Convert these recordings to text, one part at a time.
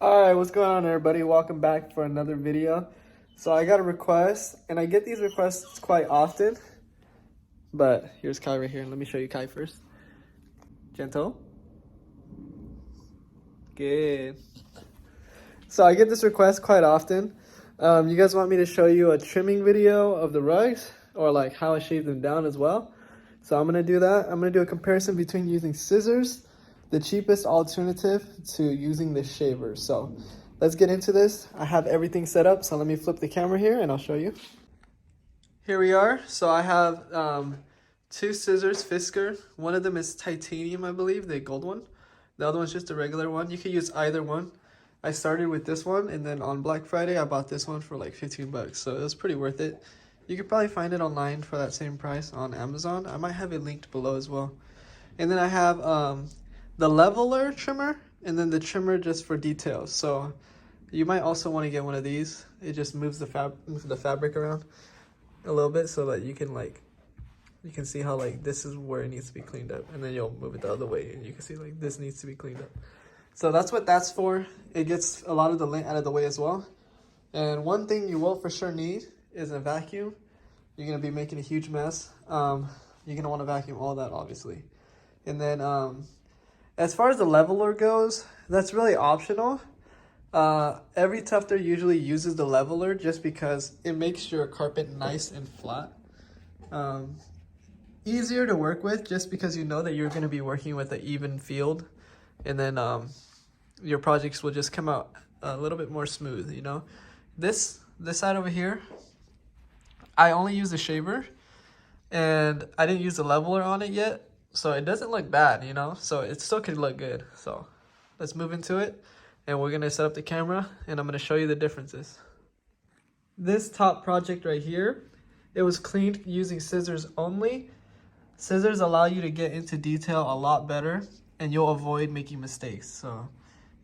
Alright, what's going on everybody? Welcome back for another video. So I got a request, and I get these requests quite often. But here's Kai right here. Let me show you Kai first. Gentle. Good. So I get this request quite often. You guys want me to show you a trimming video of the rugs, or like how I shave them down as well. So I'm gonna do that. I'm gonna do a comparison between using scissors, the cheapest alternative, to using the shaver. So let's get into this. I have everything set up, so let me flip the camera here and I'll show you. Here we are. So I have two scissors, Fisker. One of them is titanium, I believe, the gold one. The other one's just a regular one. You can use either one. I started with this one, and then on Black Friday I bought this one for like 15 bucks, so it was pretty worth it. You could probably find it online for that same price on Amazon. I might have it linked below as well. And then I have the leveler trimmer, and then the trimmer just for details. So you might also want to get one of these. It just moves the fabric around a little bit so that you can see how like this is where it needs to be cleaned up, and then you'll move it the other way and you can see like this needs to be cleaned up. So that's what that's for. It gets a lot of the lint out of the way as well. And one thing you will for sure need is a vacuum. You're going to be making a huge mess. You're going to want to vacuum all that, obviously. And then as far as the leveler goes, that's really optional. Every tufter usually uses the leveler just because it makes your carpet nice and flat. Easier to work with just because you know that you're going to be working with an even field. And then your projects will just come out a little bit more smooth, you know. This side over here, I only use the shaver, and I didn't use the leveler on it yet, so it doesn't look bad, you know. So it still could look good. So let's move into it, and we're gonna set up the camera, and I'm gonna show you the differences. This top project right here, it was cleaned using scissors only. Scissors allow you to get into detail a lot better, and you'll avoid making mistakes. So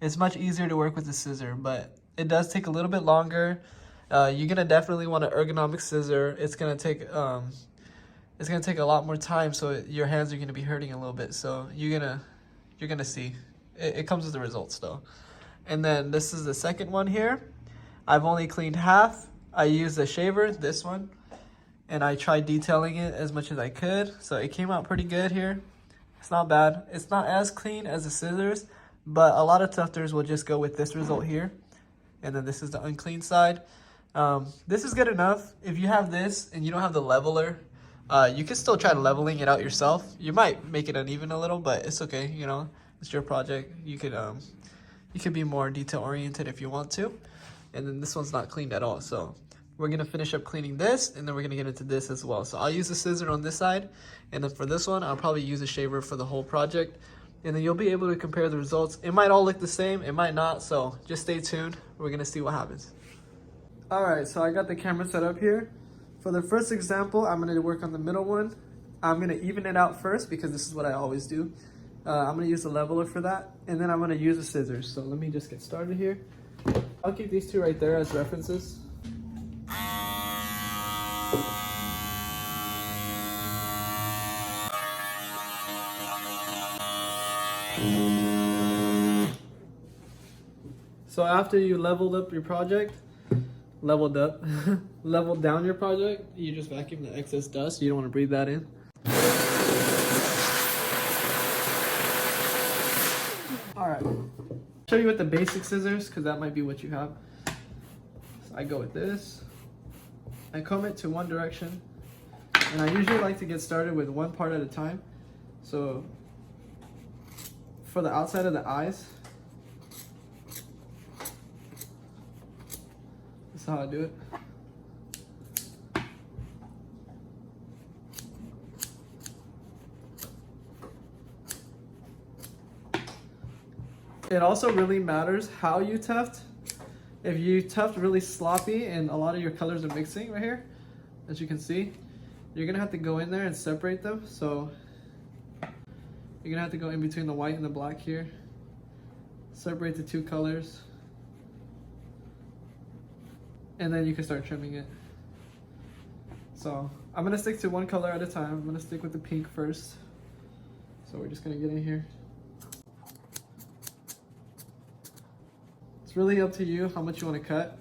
it's much easier to work with the scissor, but it does take a little bit longer. You're gonna definitely want an ergonomic scissor. It's gonna take a lot more time, so your hands are gonna be hurting a little bit. So you're gonna see it comes with the results though. And then this is the second one here. I've only cleaned half. I used the shaver, this one, and I tried detailing it as much as I could. So it came out pretty good here. It's not bad. It's not as clean as the scissors, but a lot of tufters will just go with this result here. And then this is the unclean side. This is good enough. If you have this and you don't have the leveler, you can still try leveling it out yourself. You might make it uneven a little, but it's okay. You know, it's your project. You could be more detail oriented if you want to. And then this one's not cleaned at all. So we're gonna finish up cleaning this, and then we're gonna get into this as well. So I'll use the scissor on this side, and then for this one, I'll probably use a shaver for the whole project. And then you'll be able to compare the results. It might all look the same, it might not, so just stay tuned. We're gonna see what happens. Alright, so I got the camera set up here. For the first example, I'm gonna work on the middle one. I'm gonna even it out first because this is what I always do. I'm gonna use the leveler for that, and then I'm gonna use the scissors. So let me just get started here. I'll keep these two right there as references. So after you leveled up your project, leveled down your project, you just vacuum the excess dust. You don't want to breathe that in. All right, show you with the basic scissors because that might be what you have. So I go with this. I comb it to one direction, and I usually like to get started with one part at a time. So for the outside of the eyes, that's how I do it. It also really matters how you tuft. If you tuft really sloppy and a lot of your colors are mixing right here, as you can see, you're gonna have to go in there and separate them. So you're gonna have to go in between the white and the black here, separate the two colors, and then you can start trimming it. So I'm gonna stick to one color at a time. I'm gonna stick with the pink first. So we're just gonna get in here. really up to you how much you want to cut,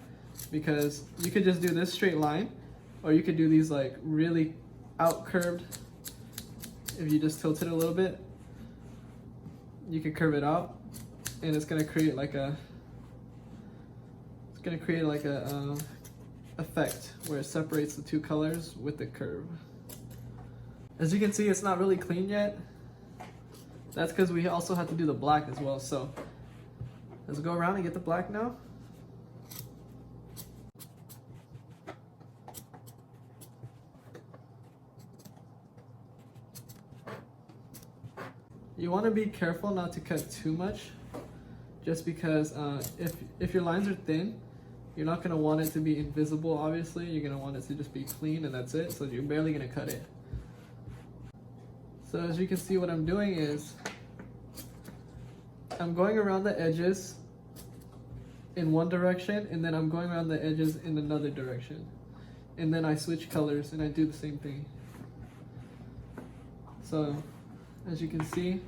because you could just do this straight line, or you could do these like really out curved. If you just tilt it a little bit, you can curve it out, and it's gonna create like a effect where it separates the two colors with the curve. As you can see, it's not really clean yet. That's because we also have to do the black as well. So let's go around and get the black now. You want to be careful not to cut too much, just because if your lines are thin, you're not going to want it to be invisible, obviously. You're going to want it to just be clean, and that's it. So you're barely going to cut it. So as you can see, what I'm doing is I'm going around the edges in one direction, and then I'm going around the edges in another direction. And then I switch colors and I do the same thing. So as you can see,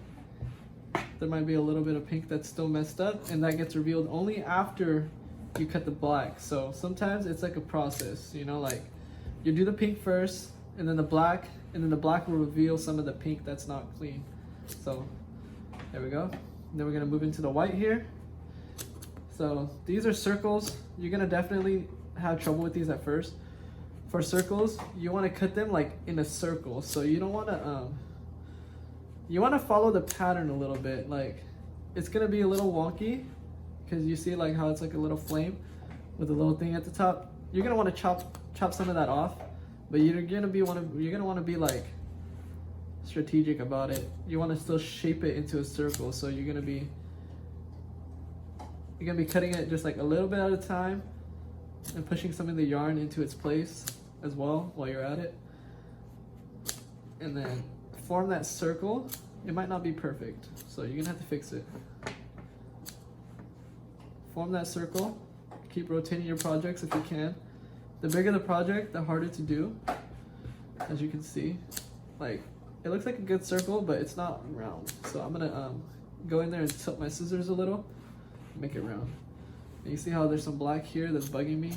there might be a little bit of pink that's still messed up, and that gets revealed only after you cut the black. So sometimes it's like a process, you know, like you do the pink first, and then the black will reveal some of the pink that's not clean. So there we go. And then we're gonna move into the white here. So these are circles. You're gonna definitely have trouble with these at first. For circles, you wanna cut them like in a circle. So you don't wanna, you wanna follow the pattern a little bit. Like it's gonna be a little wonky, because you see like how it's like a little flame with a little thing at the top. You're gonna wanna chop some of that off. But you're gonna want to be like strategic about it. You want to still shape it into a circle. So you're gonna be cutting it just like a little bit at a time, and pushing some of the yarn into its place as well while you're at it. And then form that circle. It might not be perfect, so you're gonna have to fix it. Form that circle. Keep rotating your projects if you can. The bigger the project, the harder to do. As you can see, like it looks like a good circle, but it's not round. So I'm gonna go in there and tilt my scissors a little, make it round. And you see how there's some black here that's bugging me?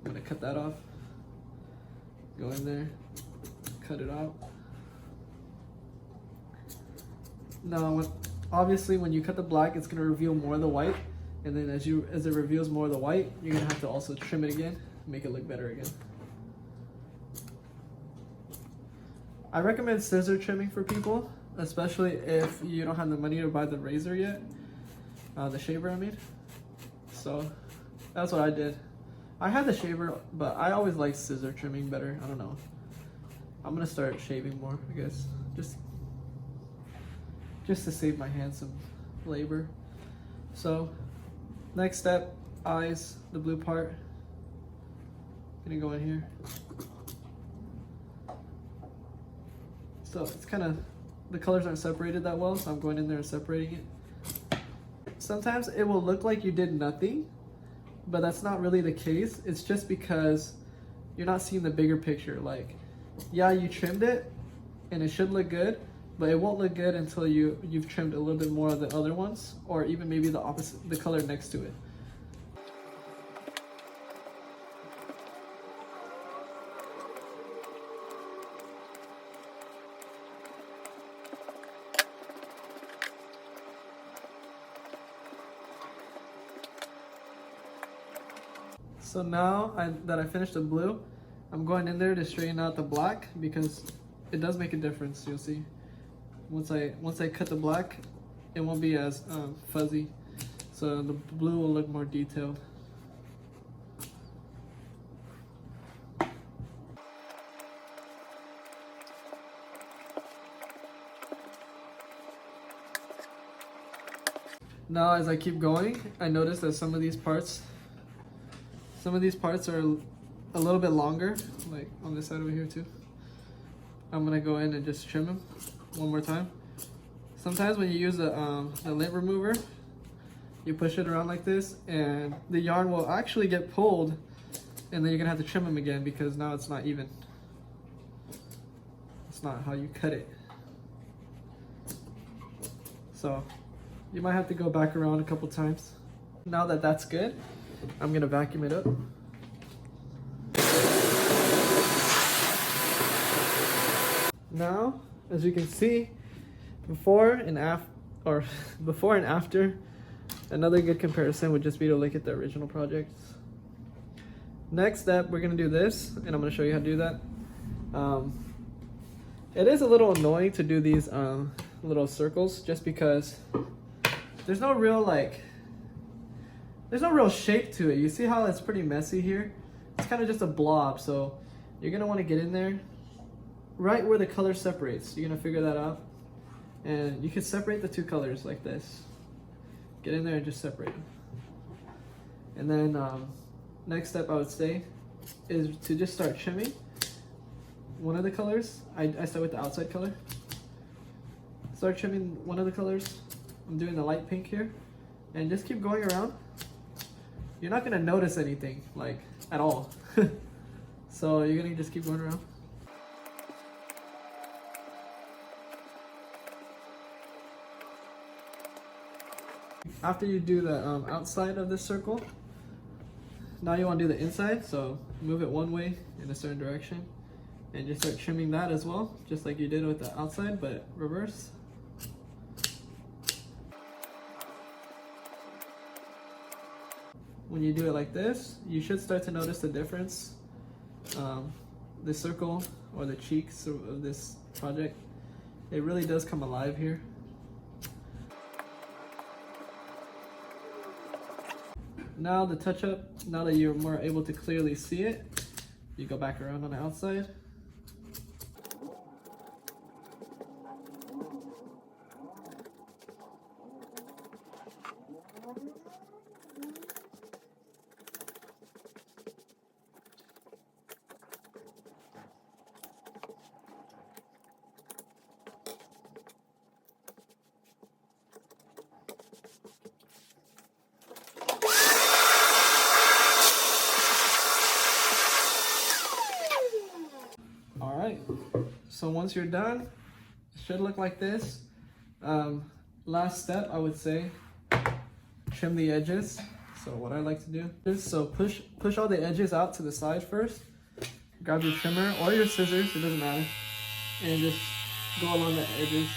I'm gonna cut that off. Go in there, cut it out. Now, obviously when you cut the black, it's gonna reveal more of the white. And then as it reveals more of the white, you're gonna have to also trim it again, make it look better again. I recommend scissor trimming for people, especially if you don't have the money to buy the razor yet, the shaver I mean. So that's what I did. I had the shaver, but I always like scissor trimming better. I don't know. I'm gonna start shaving more, I guess, just to save my hands some labor. So next step, eyes, the blue part. Gonna go in here. So it's kind of, the colors aren't separated that well, so I'm going in there and separating it. Sometimes it will look like you did nothing, but that's not really the case. It's just because you're not seeing the bigger picture. Like, yeah, you trimmed it and it should look good, but it won't look good until you've trimmed a little bit more of the other ones, or even maybe the opposite, the color next to it. So now that I finished the blue, I'm going in there to straighten out the black, because it does make a difference. You'll see. Once I cut the black, it won't be as fuzzy, so the blue will look more detailed. Now as I keep going, I notice that some of these parts are a little bit longer, like on this side over here too. I'm gonna go in and just trim them one more time. Sometimes when you use the lint remover, you push it around like this, and the yarn will actually get pulled, and then you're gonna have to trim them again, because now it's not even. It's not how you cut it. So you might have to go back around a couple times. Now that that's good, I'm gonna vacuum it up. Now, as you can see, before and after, another good comparison would just be to look at the original projects. Next step, we're gonna do this, and I'm gonna show you how to do that. It is a little annoying to do these little circles just because there's no real shape to it. You see how it's pretty messy here? It's kind of just a blob, so you're gonna want to get in there right where the color separates. You're gonna figure that out, and you can separate the two colors like this. Get in there and just separate them. And then next step I would say is to just start trimming one of the colors. I start with the outside color. Start trimming one of the colors. I'm doing the light pink here, and just keep going around. You're not gonna notice anything like at all. So you're gonna just keep going around. After you do the outside of this circle, now you want to do the inside, so move it one way in a certain direction and just start trimming that as well, just like you did with the outside, but reverse. When you do it like this, you should start to notice the difference. The circle or the cheeks of this project, it really does come alive here. Now the touch up, now that you're more able to clearly see it, you go back around on the outside. Alright, so once you're done, it should look like this. Last step, I would say, trim the edges. So what I like to do is, so push all the edges out to the side first. Grab your trimmer or your scissors, it doesn't matter. And just go along the edges.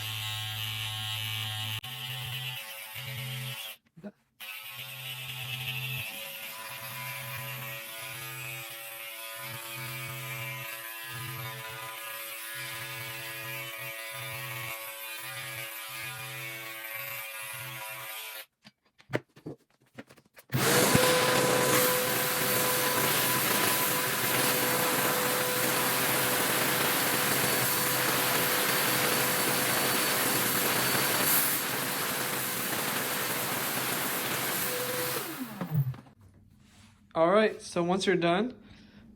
Alright, so once you're done,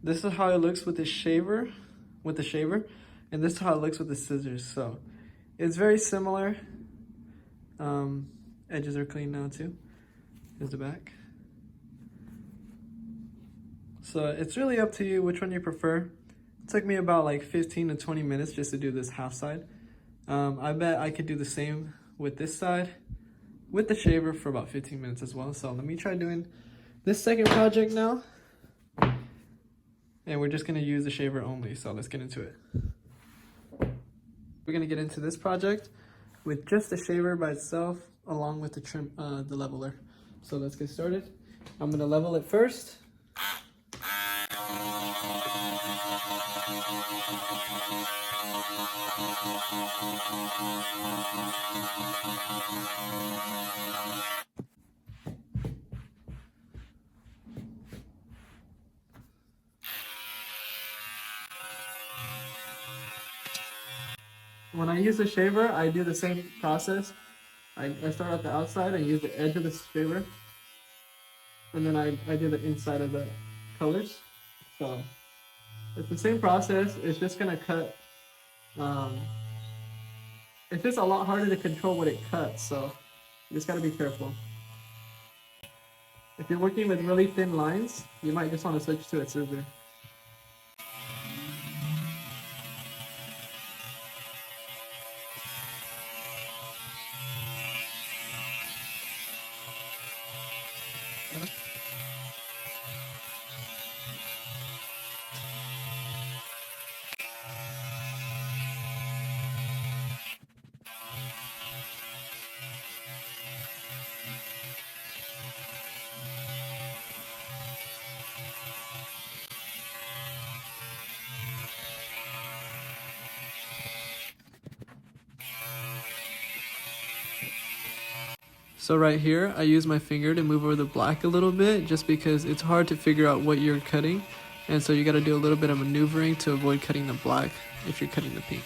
this is how it looks with the shaver, and this is how it looks with the scissors. So it's very similar. Edges are clean now too. Here's the back. So it's really up to you which one you prefer. It took me about like 15 to 20 minutes just to do this half side. I bet I could do the same with this side with the shaver for about 15 minutes as well. So let me try doing this second project now, and we're just gonna use the shaver only, so let's get into it. We're gonna get into this project with just the shaver by itself, along with the trim, the leveler. So let's get started. I'm gonna level it first. When I use the shaver, I do the same process. I start at the outside and use the edge of the shaver, and then I do the inside of the colors. So it's the same process. It's just gonna cut. It's just a lot harder to control what it cuts, so you just gotta be careful. If you're working with really thin lines, you might just want to switch to a scissor. So right here, I use my finger to move over the black a little bit just because it's hard to figure out what you're cutting. And so you got to do a little bit of maneuvering to avoid cutting the black if you're cutting the pink.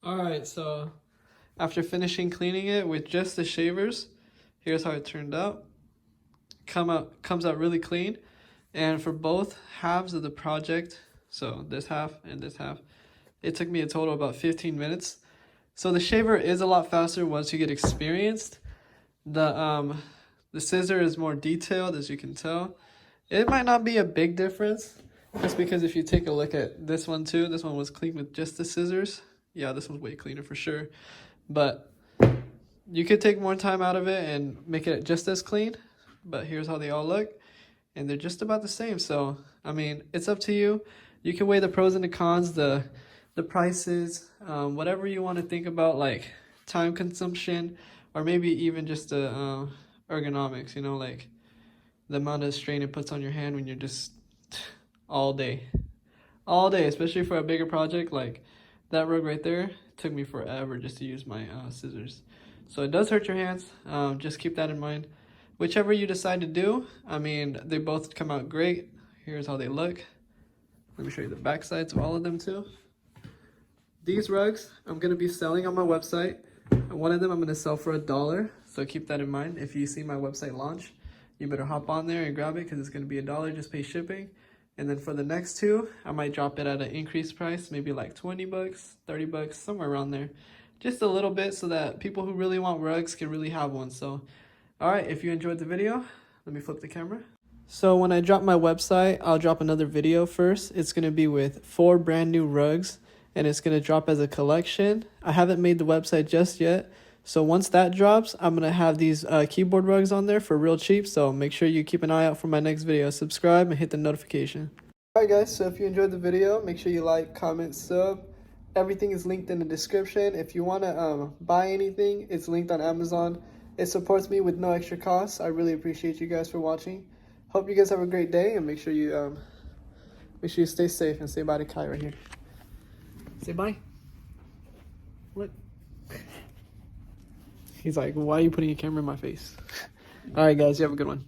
Alright, so after finishing cleaning it with just the shavers, here's how it turned out. Comes out really clean. And for both halves of the project, so this half and this half, it took me a total of about 15 minutes. So the shaver is a lot faster once you get experienced. The scissor is more detailed, as you can tell. It might not be a big difference, just because if you take a look at this one too, this one was clean with just the scissors. Yeah, this one's way cleaner for sure. But you could take more time out of it and make it just as clean. But here's how they all look. And they're just about the same. So, I mean, it's up to you. You can weigh the pros and the cons, the prices, whatever you want to think about, like time consumption, or maybe even just the ergonomics, you know, like the amount of strain it puts on your hand when you're just all day, especially for a bigger project. Like that rug right there took me forever just to use my scissors. So it does hurt your hands. Just keep that in mind. Whichever you decide to do, I mean, they both come out great. Here's how they look. Let me show you the back sides of all of them too. These rugs I'm going to be selling on my website. One of them I'm going to sell for $1. So keep that in mind. If you see my website launch, you better hop on there and grab it because it's going to be $1, just pay shipping. And then for the next two, I might drop it at an increased price, maybe like 20 bucks, 30 bucks, somewhere around there. Just a little bit so that people who really want rugs can really have one. So, all right, if you enjoyed the video, let me flip the camera. So when I drop my website, I'll drop another video first. It's going to be with 4 brand new rugs, and it's going to drop as a collection. I haven't made the website just yet. So once that drops, I'm going to have these keyboard rugs on there for real cheap. So make sure you keep an eye out for my next video. Subscribe and hit the notification. Alright guys, so if you enjoyed the video, make sure you like, comment, sub. Everything is linked in the description. If you want to buy anything, it's linked on Amazon. It supports me with no extra cost. I really appreciate you guys for watching. hope you guys have a great day, and make sure you stay safe and say bye to Kai right here. Say bye. What? He's like, why are you putting a camera in my face? All right, guys, you have a good one.